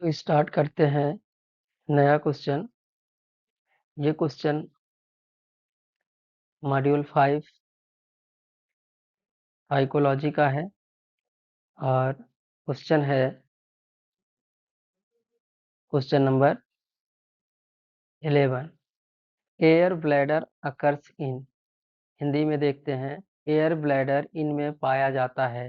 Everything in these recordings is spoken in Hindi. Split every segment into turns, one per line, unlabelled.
तो स्टार्ट करते हैं नया क्वेश्चन। ये क्वेश्चन मॉड्यूल 5 साइकोलॉजी का है और क्वेश्चन है question number 11। Air bladder occurs in. Hindi में देखते हैं, एयर ब्लैडर इनमें पाया जाता है,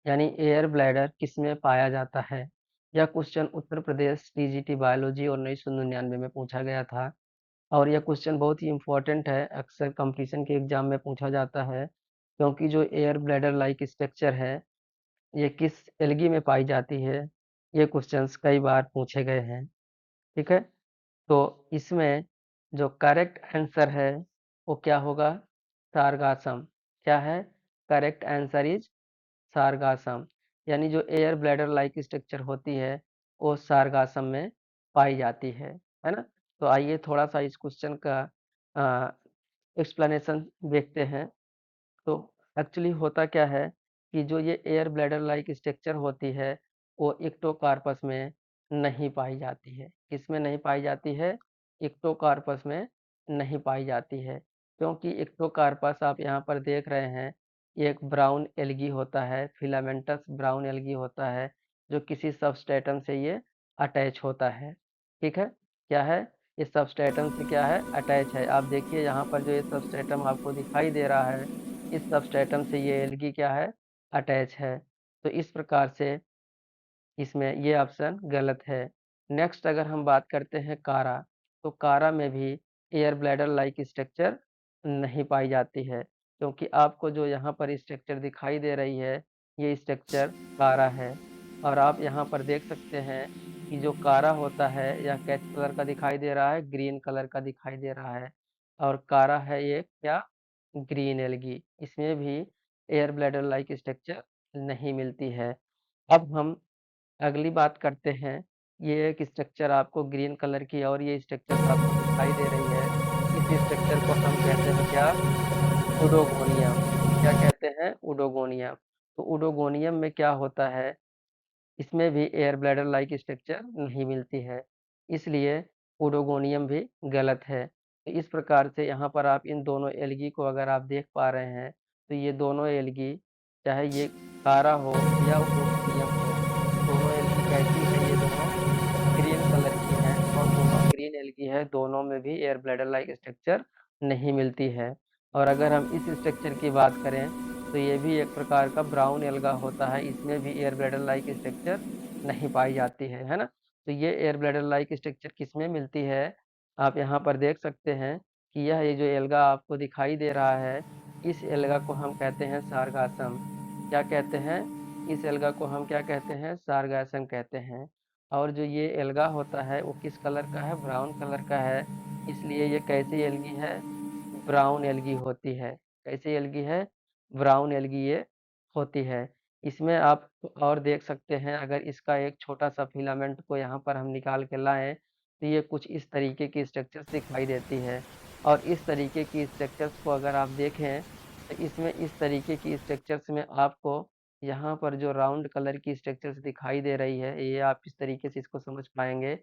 यानी एयर ब्लैडर किस में पाया जाता है। यह question Uttar Pradesh TGT biology और 1999 में पूछा गया था और यह क्वेश्चन बहुत ही इम्पोर्टेंट है। अक्सर कंपटीशन के एग्जाम में पूछा जाता है क्योंकि जो एयर ब्लैडर लाइक स्ट्रक्चर है ये किस एल्गी में पाई जाती है। ये क्वेश्चंस कई बार पूछे गए हैं। ठीक है, तो इसमें जो करेक्ट आंसर है वो क्या होगा? सारगासम। क्या है? करेक्ट आंसर इज सारगासम, यानी जो एयर ब्लैडर लाइक स्ट्रक्चर होती है वो सारगासम में पाई जाती है ना। तो आइए थोड़ा सा इस क्वेश्चन का एक्सप्लेनेशन देखते हैं। तो एक्चुअली होता क्या है कि जो ये एयर ब्लैडर लाइक स्ट्रक्चर होती है वो इक्टोकार्पस में नहीं पाई जाती है। किसमें नहीं पाई जाती है? इक्टोकार्पस में नहीं पाई जाती है, क्योंकि इक्टोकार्पस आप यहाँ पर देख रहे हैं ये एक ब्राउन एल्गी होता है, फिलामेंटस ब्राउन एल्गी होता है जो किसी सबस्ट्रेटम से ये अटैच होता है। ठीक है, क्या है? इस सबस्ट्रेटम से क्या है? अटैच है। आप देखिए यहाँ पर जो ये सबस्ट्रेटम आपको दिखाई दे रहा है, इस सबस्ट्रेटम से ये एल्गी क्या है? अटैच है। तो इस प्रकार से इसमें ये ऑप्शन गलत है। नेक्स्ट अगर हम बात करते हैं कारा, तो कारा में भी एयर ब्लैडर लाइक स्ट्रक्चर नहीं पाई जाती है, क्योंकि आपको जो यहाँ पर स्ट्रक्चर दिखाई दे रही है ये स्ट्रक्चर कारा है। और आप यहाँ पर देख सकते हैं कि जो कारा होता है यह कैच कलर का दिखाई दे रहा है, ग्रीन कलर का दिखाई दे रहा है। और कारा है ये क्या? Green algae. इसमें भी एयर ब्लैडर लाइक स्ट्रक्चर नहीं मिलती है। अब हम अगली बात करते हैं। ये एक स्ट्रक्चर आपको ग्रीन कलर की और ये स्ट्रक्चर आपको दिखाई दे रही है। इस स्ट्रक्चर को हम कहते हैं क्या? उडोगोनियम। क्या कहते हैं? उडोगोनियम। तो उडोगोनियम में क्या होता है? इसमें भी एयर ब्लैडर लाइक स्ट्रक्चर नहीं मिलती है, इसलिए उडोगोनियम भी गलत है। तो इस प्रकार से यहाँ पर आप इन दोनों एल्गी को अगर आप देख पा रहे हैं तो ये दोनों एल्गी, चाहे ये कारा हो या उडोगोनियम हो, दोनों एल्गी कैसी है? ये दोनों ग्रीन कलर की हैं और दोनों ग्रीन एल्गी है, दोनों में भी एयर ब्लैडर लाइक स्ट्रक्चर नहीं मिलती है। और अगर हम इस स्ट्रक्चर की बात करें तो ये भी एक प्रकार का ब्राउन एल्गा होता है, इसमें भी एयर ब्लैडर लाइक स्ट्रक्चर नहीं पाई जाती है ना। तो ये एयर ब्लैडर लाइक स्ट्रक्चर किसमें मिलती है? आप यहाँ पर देख सकते हैं कि ये जो एल्गा आपको दिखाई दे रहा है, इस एल्गा को हम कहते हैं सारगासम। क्या कहते हैं? इस एल्गा को हम क्या कहते हैं? सारगासम कहते हैं। और जो ये एल्गा होता है वो किस कलर का है? ब्राउन कलर का है, इसलिए ये कैसी एल्गी है? ब्राउन एल्गी होती है। कैसी एल्गी है? ब्राउन एल्गी ये होती है। इसमें आप और देख सकते हैं, अगर इसका एक छोटा सा फिलामेंट को यहाँ पर हम निकाल के लाएं तो ये कुछ इस तरीके की स्ट्रक्चर्स दिखाई देती है। और इस तरीके की स्ट्रक्चर्स को अगर आप देखें तो इसमें इस तरीके की स्ट्रक्चर्स में आपको यहाँ पर जो राउंड कलर की स्ट्रक्चर्स दिखाई दे रही है, ये आप इस तरीके से इसको समझ पाएंगे।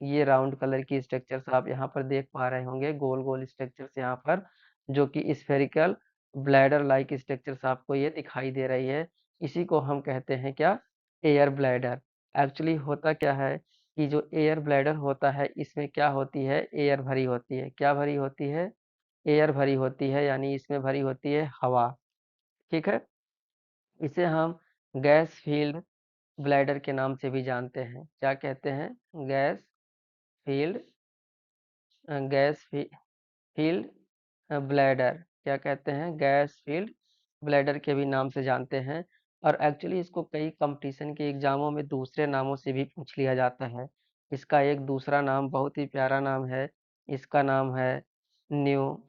ये राउंड कलर की स्ट्रक्चर्स आप यहाँ पर देख पा रहे होंगे, गोल गोल स्ट्रक्चर्स यहाँ पर, जो कि स्फेरिकल ब्लैडर लाइक स्ट्रक्चर्स आपको ये दिखाई दे रही है। इसी को हम कहते हैं क्या? Air bladder. एक्चुअली होता क्या है कि जो एयर ब्लैडर होता है इसमें क्या होती है? एयर भरी होती है। क्या भरी होती है? एयर भरी होती है, यानी इसमें भरी होती है हवा। ठीक है, इसे हम गैस फील्ड ब्लैडर के नाम से भी जानते हैं। क्या कहते हैं? Gas field gas field bladder. क्या कहते हैं? गैस फील्ड ब्लैडर के भी नाम से जानते हैं। और एक्चुअली इसको कई कंपटीशन के एग्जामों में दूसरे नामों से भी पूछ लिया जाता है। इसका एक दूसरा नाम बहुत ही प्यारा नाम है, इसका नाम है न्यूमैटोसाइट।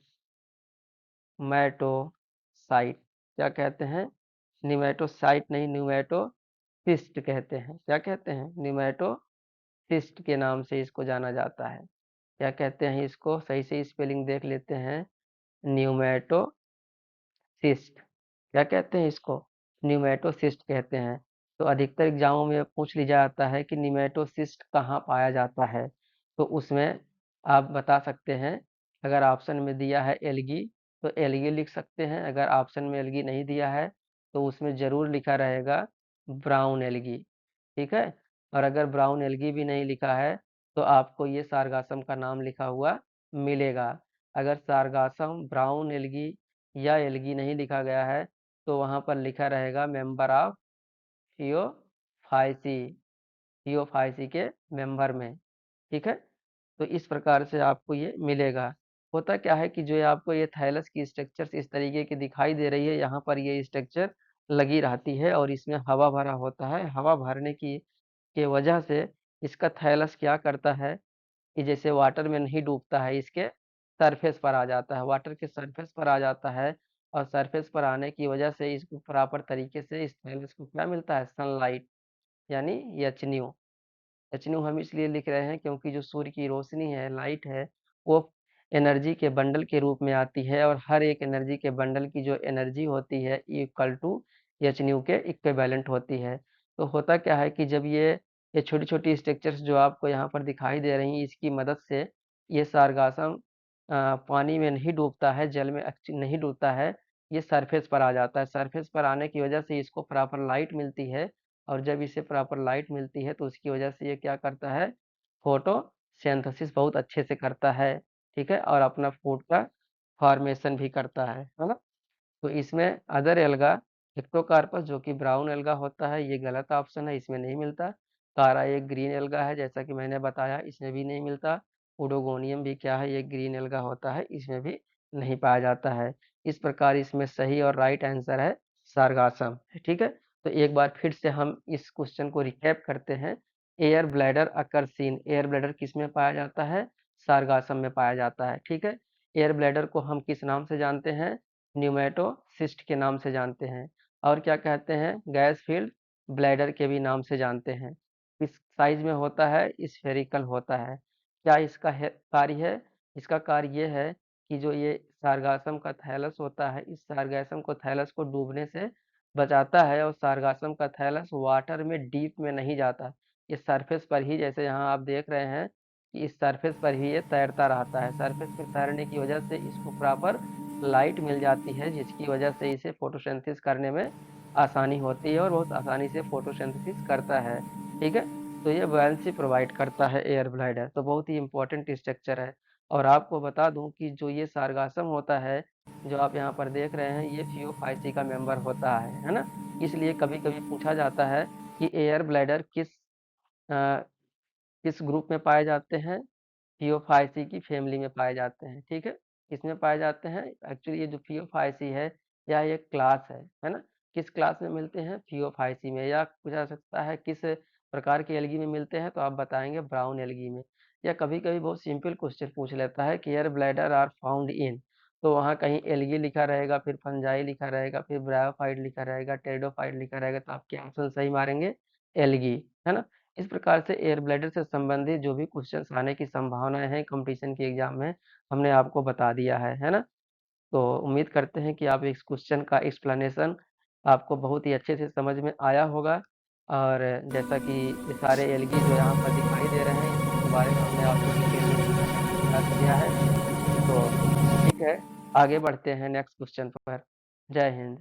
क्या कहते हैं? न्यूमैटोसाइट नहीं, न्यूमैटोसिस्ट कहते हैं। क्या कहते हैं? न्यूमैटोसिस्ट के नाम से इसको जाना जाता है। क्या कहते हैं इसको? सही से स्पेलिंग देख लेते हैं। न्यूमैटोसिस्ट। क्या कहते हैं इसको? न्यूमैटोसिस्ट कहते हैं। तो अधिकतर एग्जामों में पूछ लिया जाता है कि निमेटोसिस्ट कहाँ पाया जाता है, तो उसमें आप बता सकते हैं। अगर ऑप्शन में दिया है एल्गी, तो एल्गी लिख सकते हैं। अगर ऑप्शन में एल्गी नहीं दिया है, तो उसमें ज़रूर लिखा रहेगा ब्राउन एल्गी, ठीक है। और अगर ब्राउन एल्गी भी नहीं लिखा है, तो आपको ये सारगासम का नाम लिखा हुआ मिलेगा। अगर सारगासम, ब्राउन एल्गी या एल्गी नहीं लिखा गया है, तो वहाँ पर लिखा रहेगा मेंबर ऑफ थियोफाइसी, थियोफाइसी के मेंबर में, ठीक है। तो इस प्रकार से आपको ये मिलेगा। होता क्या है कि जो ये आपको ये थाइलस की स्ट्रक्चर इस तरीके की दिखाई दे रही है, यहाँ पर ये स्ट्रक्चर लगी रहती है और इसमें हवा भरा होता है। हवा भरने की के वजह से इसका थाइलस क्या करता है कि जैसे वाटर में नहीं डूबता है, इसके सरफेस पर आ जाता है, वाटर के सरफेस पर आ जाता है। और सरफेस पर आने की वजह से इसको प्रॉपर तरीके से इस थाइलस को क्या मिलता है, सनलाइट, यानी एच एचन्यू हम इसलिए लिख रहे हैं क्योंकि जो सूर्य की रोशनी है, लाइट है, वो एनर्जी के बंडल के रूप में आती है और हर एक एनर्जी के बंडल की जो एनर्जी होती है इक्वल टू एचन्यू के इक्विवेलेंट होती है। तो होता क्या है कि जब ये छोटी छोटी स्ट्रक्चर्स जो आपको यहाँ पर दिखाई दे रही हैं, इसकी मदद से ये सारगासम पानी में नहीं डूबता है, जल में नहीं डूबता है, ये सरफेस पर आ जाता है। सरफेस पर आने की वजह से इसको प्रॉपर लाइट मिलती है और जब इसे प्रॉपर लाइट मिलती है तो उसकी वजह से ये क्या करता है, फोटोसिंथेसिस बहुत अच्छे से करता है, ठीक है, और अपना फूड का फॉर्मेशन भी करता है ना। तो इसमें अदर एल्गा, हेक्टोकार्पस जो कि ब्राउन एल्गा होता है, ये गलत ऑप्शन है, इसमें नहीं मिलता। कारा एक ग्रीन एल्गा है, जैसा कि मैंने बताया, इसमें भी नहीं मिलता। उडोगोनियम भी क्या है, ये ग्रीन एल्गा होता है, इसमें भी नहीं पाया जाता है। इस प्रकार इसमें सही और राइट आंसर है सारगासम, ठीक है। तो एक बार फिर से हम इस क्वेश्चन को रिकैप करते हैं। एयर ब्लैडर अकर सीन, एयर ब्लैडर किस में पाया जाता है, सारगासम में पाया जाता है, ठीक है। एयर ब्लैडर को हम किस नाम से जानते हैं, न्यूमेटोसिस्ट के नाम से जानते हैं। और क्या कहते हैं, गैस फील्ड ब्लैडर के भी नाम से जानते हैं। किस साइज में होता है, स्फेरिकल होता है। क्या इसका कार्य है, इसका कार्य ये है कि जो ये सारगासम का थैलस होता है, इस सारगासम को थैलस को डूबने से बचाता है और सारगासम का थैलस वाटर में डीप में नहीं जाता। ये सरफेस पर ही, जैसे यहाँ आप देख रहे हैं कि इस सरफेस पर ही ये तैरता रहता है। सरफेस पर तैरने की वजह से इसको प्रॉपर लाइट मिल जाती है, जिसकी वजह से इसे फोटोसिंथेसिस करने में आसानी होती है और बहुत आसानी से फोटोसिंथेसिस करता है, ठीक है। तो ये बुयांसी प्रोवाइड करता है एयर ब्लाइडर, तो बहुत ही इंपॉर्टेंट स्ट्रक्चर है। और आपको बता दूं कि जो ये सारगासम होता है, जो आप यहाँ पर देख रहे हैं, ये फियोफाइसी का मेंबर होता है ना। इसलिए कभी कभी पूछा जाता है कि एयर ब्लैडर किस ग्रुप में पाए जाते हैं, थियोफाइसी की फैमिली में पाए जाते हैं, ठीक है। किसमें पाए जाते हैं, एक्चुअली ये जो थियोफाइसी है, यह एक क्लास है ना। किस क्लास में मिलते हैं, थियोफाइसी में। या पूछा सकता है किस प्रकार के एल्गी में मिलते हैं, तो आप बताएंगे ब्राउन एल्गी में। या कभी कभी बहुत सिंपल क्वेश्चन पूछ लेता है कि air bladder are found in, तो वहाँ कहीं एल्गी लिखा रहेगा, फिर फंजाई लिखा रहेगा, फिर ब्रायोफाइट लिखा रहेगा, टेरिडोफाइट लिखा रहेगा, तो आप क्या आंसर सही मारेंगे, एल्गी, है ना। इस प्रकार से एयर ब्लैडर से संबंधित जो भी क्वेश्चंस आने की संभावनाएं हैं कंपटीशन के एग्जाम में, हमने आपको बता दिया है ना। तो उम्मीद करते हैं कि आप इस क्वेश्चन का एक्सप्लेनेशन आपको बहुत ही अच्छे से समझ में आया होगा। और जैसा कि ये सारे एलगी जो यहाँ पर दिखाई दे रहे हैं, इसके बारे में हमने आपको डिटेल में समझा दिया है। तो ठीक है, आगे बढ़ते हैं नेक्स्ट क्वेश्चन पर। जय हिंद।